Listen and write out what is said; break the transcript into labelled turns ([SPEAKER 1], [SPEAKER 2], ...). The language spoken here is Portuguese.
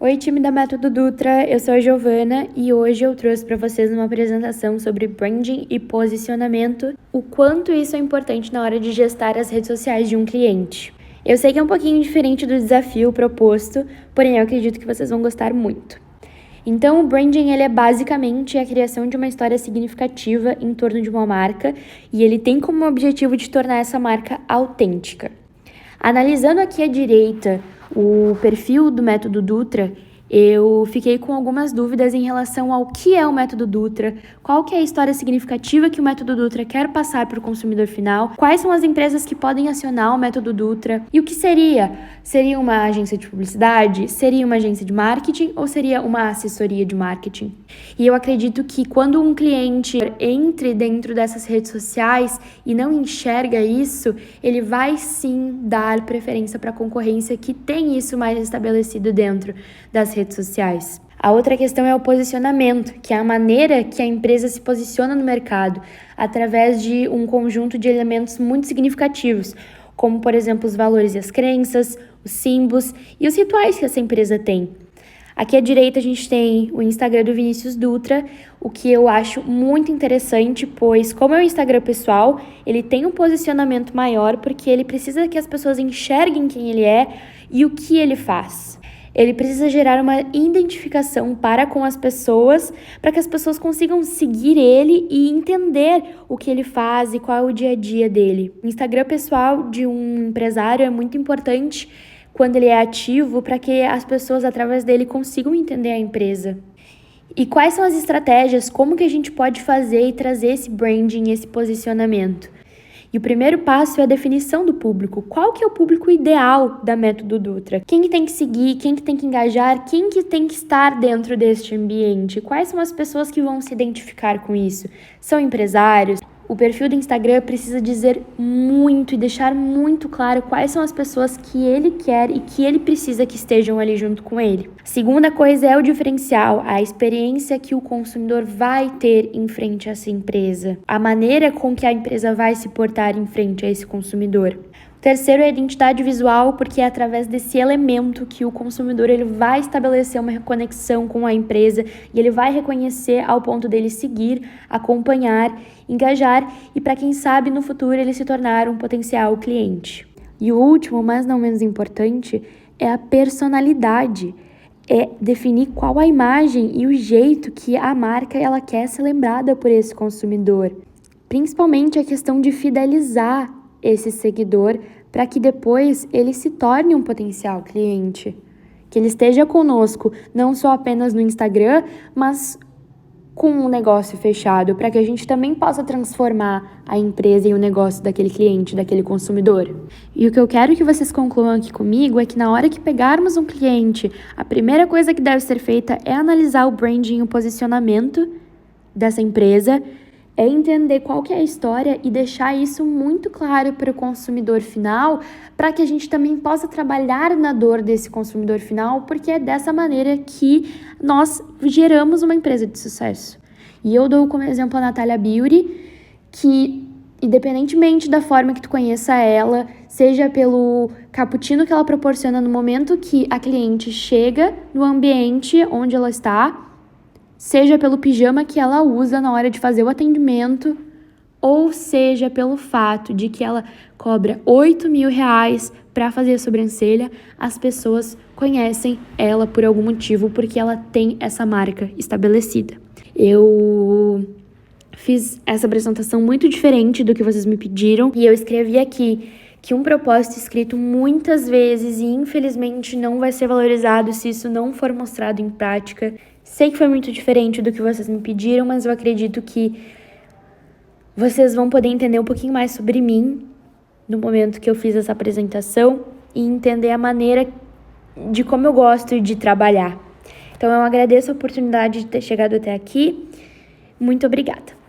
[SPEAKER 1] Oi, time da Método Dutra, eu sou a Giovana e hoje eu trouxe para vocês uma apresentação sobre branding e posicionamento, o quanto isso é importante na hora de gestar as redes sociais de um cliente. Eu sei que é um pouquinho diferente do desafio proposto, porém eu acredito que vocês vão gostar muito. Então, o branding ele é basicamente a criação de uma história significativa em torno de uma marca e ele tem como objetivo de tornar essa marca autêntica. Analisando aqui à direita o perfil do Método Dutra, eu fiquei com algumas dúvidas em relação ao que é o Método Dutra, qual que é a história significativa que o Método Dutra quer passar para o consumidor final, quais são as empresas que podem acionar o Método Dutra e o que seria? Seria uma agência de publicidade? Seria uma agência de marketing ou seria uma assessoria de marketing? E eu acredito que quando um cliente entre dentro dessas redes sociais e não enxerga isso, ele vai sim dar preferência para a concorrência que tem isso mais estabelecido dentro das redes sociais. A outra questão é o posicionamento, que é a maneira que a empresa se posiciona no mercado, através de um conjunto de elementos muito significativos, como, por exemplo, os valores e as crenças, os símbolos e os rituais que essa empresa tem. Aqui à direita a gente tem o Instagram do Vinícius Dutra, o que eu acho muito interessante, pois como é um Instagram pessoal, ele tem um posicionamento maior porque ele precisa que as pessoas enxerguem quem ele é e o que ele faz. Ele precisa gerar uma identificação para com as pessoas, para que as pessoas consigam seguir ele e entender o que ele faz e qual é o dia a dia dele. O Instagram pessoal de um empresário é muito importante quando ele é ativo, para que as pessoas através dele consigam entender a empresa. E quais são as estratégias, como que a gente pode fazer e trazer esse branding, esse posicionamento? E o primeiro passo é a definição do público. Qual que é o público ideal da Método Dutra? Quem que tem que seguir, quem que tem que engajar, quem que tem que estar dentro deste ambiente? Quais são as pessoas que vão se identificar com isso? São empresários? O perfil do Instagram precisa dizer muito e deixar muito claro quais são as pessoas que ele quer e que ele precisa que estejam ali junto com ele. A segunda coisa é o diferencial, a experiência que o consumidor vai ter em frente a essa empresa, a maneira com que a empresa vai se portar em frente a esse consumidor. O terceiro é a identidade visual, porque é através desse elemento que o consumidor ele vai estabelecer uma conexão com a empresa e ele vai reconhecer ao ponto dele seguir, acompanhar, engajar e para quem sabe no futuro ele se tornar um potencial cliente. E o último, mas não menos importante, é a personalidade. É definir qual a imagem e o jeito que a marca ela quer ser lembrada por esse consumidor. Principalmente a questão de fidelizar esse seguidor para que depois ele se torne um potencial cliente. Que ele esteja conosco não só apenas no Instagram, mas com um negócio fechado, para que a gente também possa transformar a empresa e o negócio daquele cliente, daquele consumidor. E o que eu quero que vocês concluam aqui comigo é que na hora que pegarmos um cliente, a primeira coisa que deve ser feita é analisar o branding e o posicionamento dessa empresa, é entender qual que é a história e deixar isso muito claro para o consumidor final, para que a gente também possa trabalhar na dor desse consumidor final, porque é dessa maneira que nós geramos uma empresa de sucesso. E eu dou como exemplo a Natália Beauty, que independentemente da forma que tu conheça ela, seja pelo cappuccino que ela proporciona no momento que a cliente chega no ambiente onde ela está, seja pelo pijama que ela usa na hora de fazer o atendimento, ou seja pelo fato de que ela cobra R$8.000 para fazer a sobrancelha, as pessoas conhecem ela por algum motivo, porque ela tem essa marca estabelecida. Eu fiz essa apresentação muito diferente do que vocês me pediram, e eu escrevi aqui que um propósito escrito muitas vezes e infelizmente não vai ser valorizado se isso não for mostrado em prática. Sei que foi muito diferente do que vocês me pediram, mas eu acredito que vocês vão poder entender um pouquinho mais sobre mim no momento que eu fiz essa apresentação e entender a maneira de como eu gosto de trabalhar. Então eu agradeço a oportunidade de ter chegado até aqui. Muito obrigada.